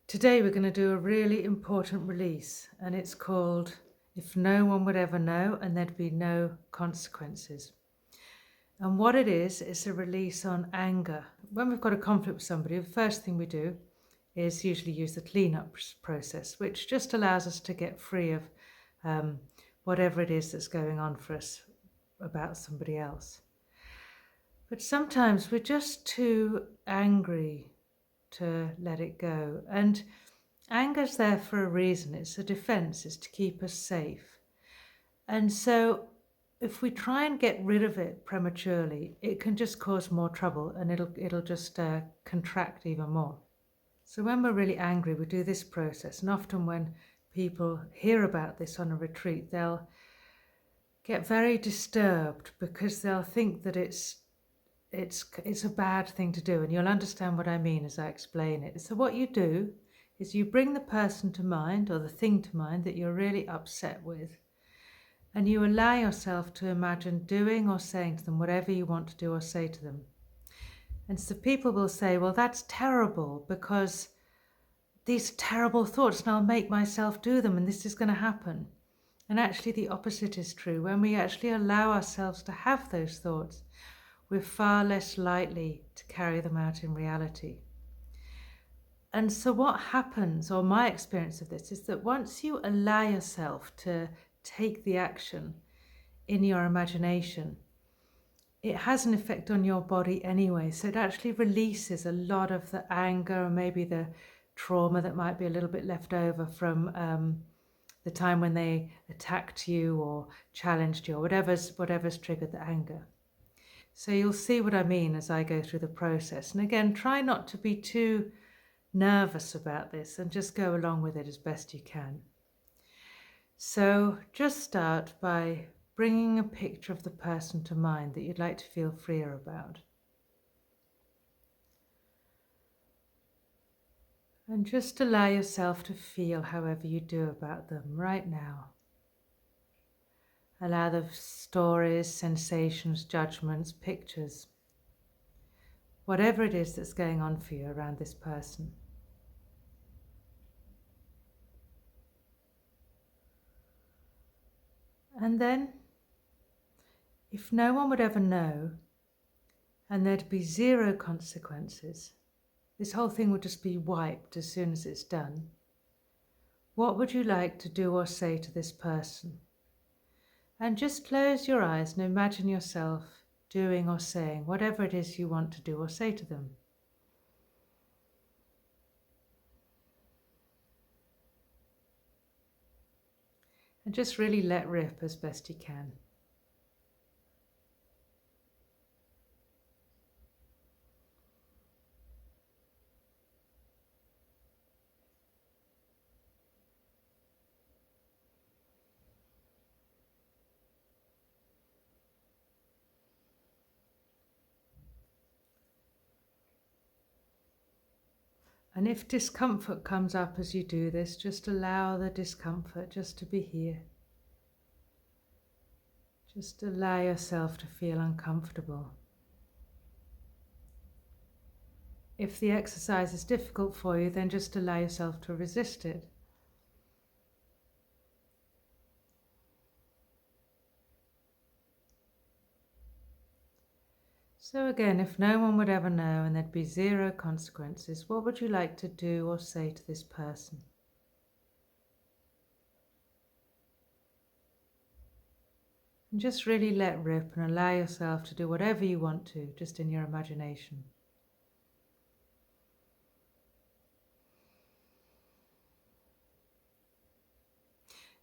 Today we're going to do a really important release, and it's called If No One Would Ever Know and There'd Be No Consequences. And what it is a release on anger. When we've got a conflict with somebody, the first thing we do is usually use the clean-up process, which just allows us to get free of whatever it is that's going on for us about somebody else. But sometimes we're just too angry to let it go. And anger's there for a reason. It's a defense. It's to keep us safe. And so if we try and get rid of it prematurely, it can just cause more trouble, and it'll just contract even more. So when we're really angry, we do this process. And often when people hear about this on a retreat, they'll get very disturbed because they'll think that it's a bad thing to do, and you'll understand what I mean as I explain it. So what you do is you bring the person to mind, or the thing to mind, that you're really upset with, and you allow yourself to imagine doing or saying to them whatever you want to do or say to them. And so people will say, well, that's terrible because these terrible thoughts, and I'll make myself do them, and this is going to happen. And actually the opposite is true. When we actually allow ourselves to have those thoughts, we're far less likely to carry them out in reality. And so what happens, or my experience of this, is that once you allow yourself to take the action in your imagination, it has an effect on your body anyway. So it actually releases a lot of the anger, or maybe the trauma that might be a little bit left over from the time when they attacked you or challenged you, or whatever's triggered the anger. So you'll see what I mean as I go through the process. And again, try not to be too nervous about this, and just go along with it as best you can. So just start by bringing a picture of the person to mind that you'd like to feel freer about. And just allow yourself to feel however you do about them right now. Allow the stories, sensations, judgments, pictures, whatever it is that's going on for you around this person. And then, if no one would ever know, and there'd be zero consequences, this whole thing would just be wiped as soon as it's done, what would you like to do or say to this person? And just close your eyes and imagine yourself doing or saying whatever it is you want to do or say to them. And just really let rip as best you can. And if discomfort comes up as you do this, just allow the discomfort just to be here. Just allow yourself to feel uncomfortable. If the exercise is difficult for you, then just allow yourself to resist it. So again, if no one would ever know and there'd be zero consequences, what would you like to do or say to this person? And just really let rip and allow yourself to do whatever you want to, just in your imagination.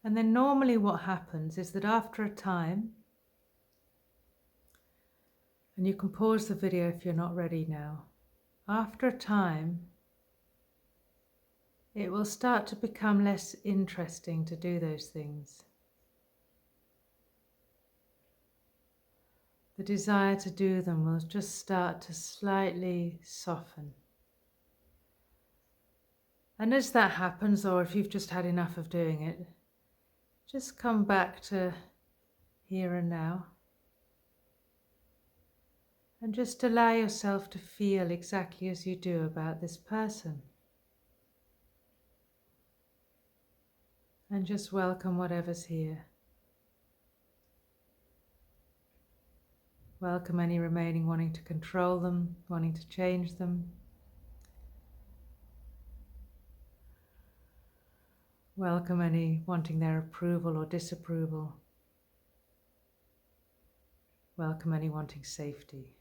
And then normally what happens is that after a time, and you can pause the video if you're not ready now, after a time, it will start to become less interesting to do those things. The desire to do them will just start to slightly soften. And as that happens, or if you've just had enough of doing it, just come back to here and now. And just allow yourself to feel exactly as you do about this person. And just welcome whatever's here. Welcome any remaining wanting to control them, wanting to change them. Welcome any wanting their approval or disapproval. Welcome any wanting safety.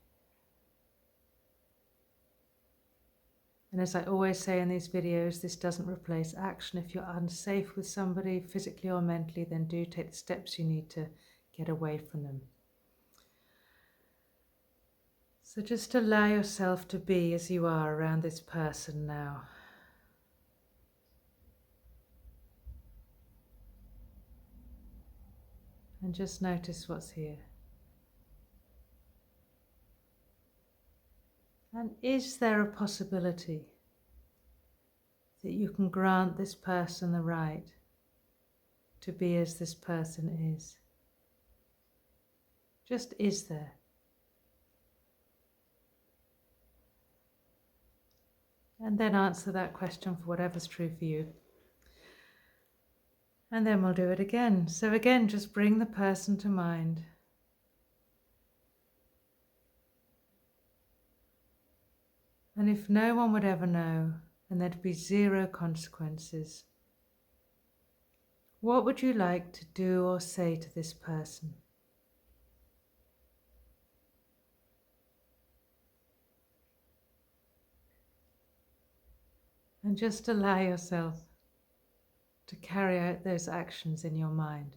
And as I always say in these videos, this doesn't replace action. If you're unsafe with somebody, physically or mentally, then do take the steps you need to get away from them. So just allow yourself to be as you are around this person now. And just notice what's here. And is there a possibility that you can grant this person the right to be as this person is? Just is there? And then answer that question for whatever's true for you. And then we'll do it again. So again, just bring the person to mind. And if no one would ever know, and there'd be zero consequences, what would you like to do or say to this person? And just allow yourself to carry out those actions in your mind.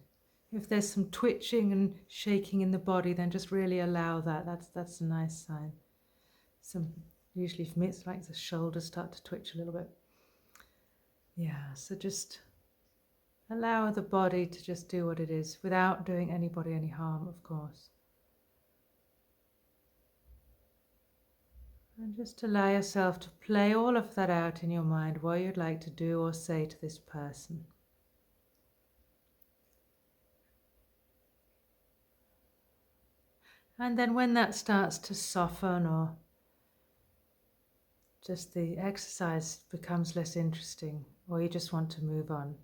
If there's some twitching and shaking in the body, then just really allow that. That's a nice sign. Usually for me it's like the shoulders start to twitch a little bit. Yeah, so just allow the body to just do what it is without doing anybody any harm, of course. And just allow yourself to play all of that out in your mind, what you'd like to do or say to this person. And then when that starts to soften, or just the exercise becomes less interesting, or you just want to move on,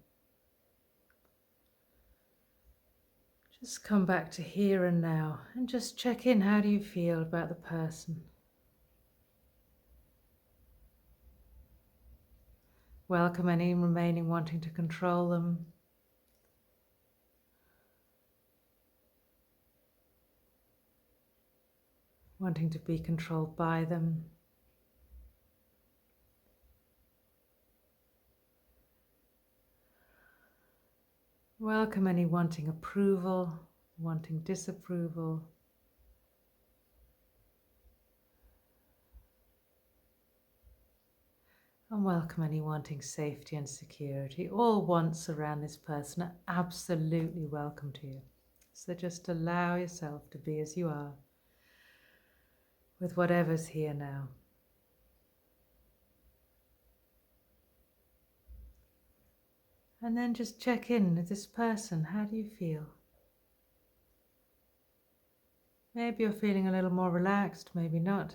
just come back to here and now and just check in. How do you feel about the person? Welcome any remaining wanting to control them. Wanting to be controlled by them. Welcome any wanting approval, wanting disapproval. And welcome any wanting safety and security. All wants around this person are absolutely welcome to you. So just allow yourself to be as you are with whatever's here now. And then just check in with this person. How do you feel? Maybe you're feeling a little more relaxed, maybe not.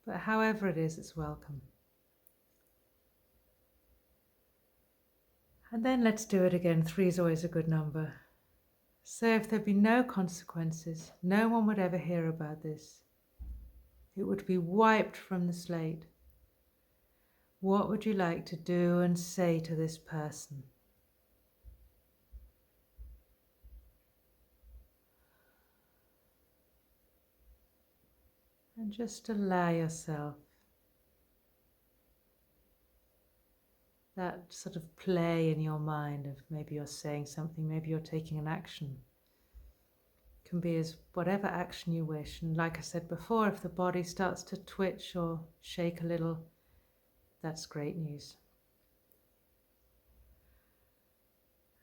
But however it is, it's welcome. And then let's do it again. 3 is always a good number. So if there'd be no consequences, no one would ever hear about this. It would be wiped from the slate. What would you like to do and say to this person? And just allow yourself that sort of play in your mind of maybe you're saying something, maybe you're taking an action. It can be as whatever action you wish. And like I said before, if the body starts to twitch or shake a little, that's great news.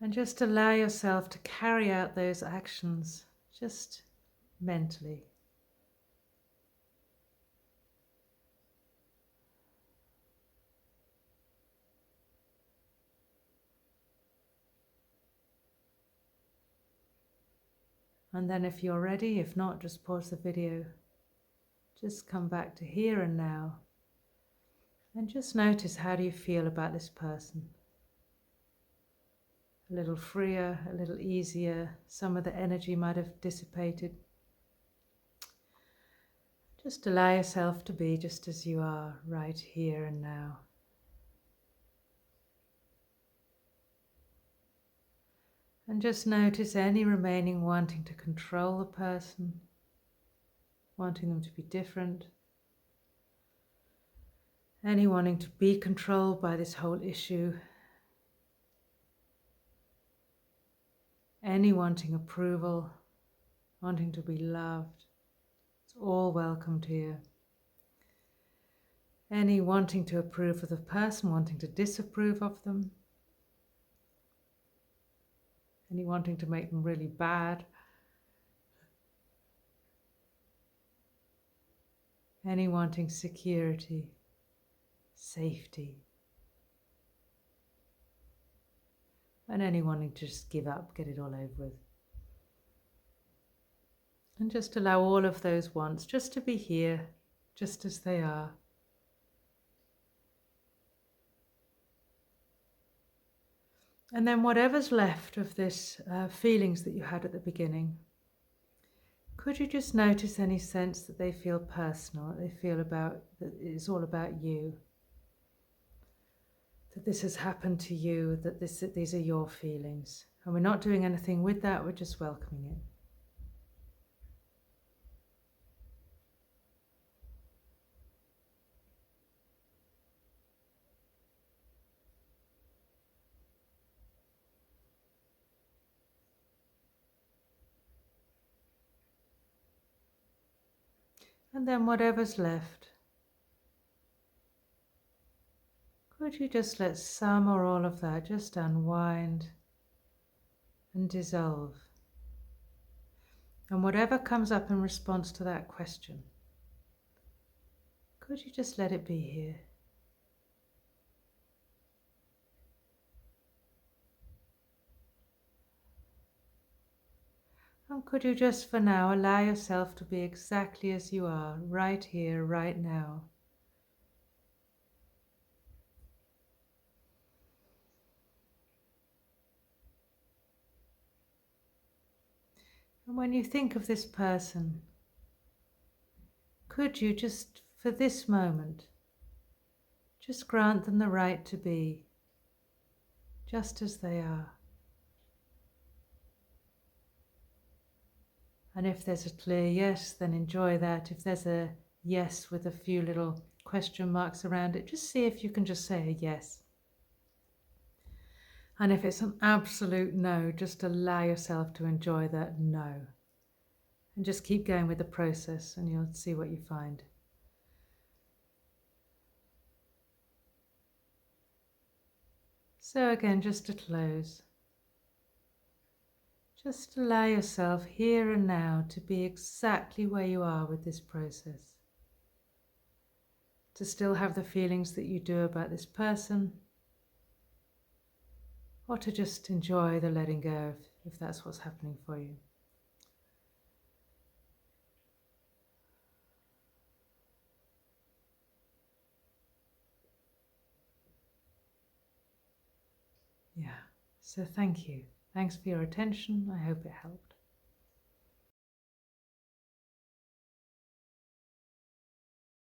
And just allow yourself to carry out those actions just mentally. And then if you're ready, if not, just pause the video. Just come back to here and now. And just notice, how do you feel about this person? a little freer, a little easier. Some of the energy might have dissipated. Just allow yourself to be just as you are, right here and now. And just notice any remaining wanting to control the person, wanting them to be different, any wanting to be controlled by this whole issue, any wanting approval, wanting to be loved. It's all welcomed here. Any wanting to approve of the person, wanting to disapprove of them, any wanting to make them really bad, any wanting security, safety, and any wanting to just give up, get it all over with. And just allow all of those wants just to be here, just as they are. And then whatever's left of this feelings that you had at the beginning, could you just notice any sense that they feel personal, that they feel about, that it's all about you, that this has happened to you, that these are your feelings. And we're not doing anything with that, we're just welcoming it. And then whatever's left, could you just let some or all of that just unwind and dissolve? And whatever comes up in response to that question, could you just let it be here? And could you just for now allow yourself to be exactly as you are, right here, right now? And when you think of this person, could you just, for this moment, just grant them the right to be just as they are? And if there's a clear yes, then enjoy that. If there's a yes with a few little question marks around it, just see if you can just say a yes. And if it's an absolute no, just allow yourself to enjoy that no. And just keep going with the process and you'll see what you find. So again, just to close, just allow yourself here and now to be exactly where you are with this process. To still have the feelings that you do about this person, or to just enjoy the letting go if that's what's happening for you. Yeah, so thank you. Thanks for your attention. I hope it helped.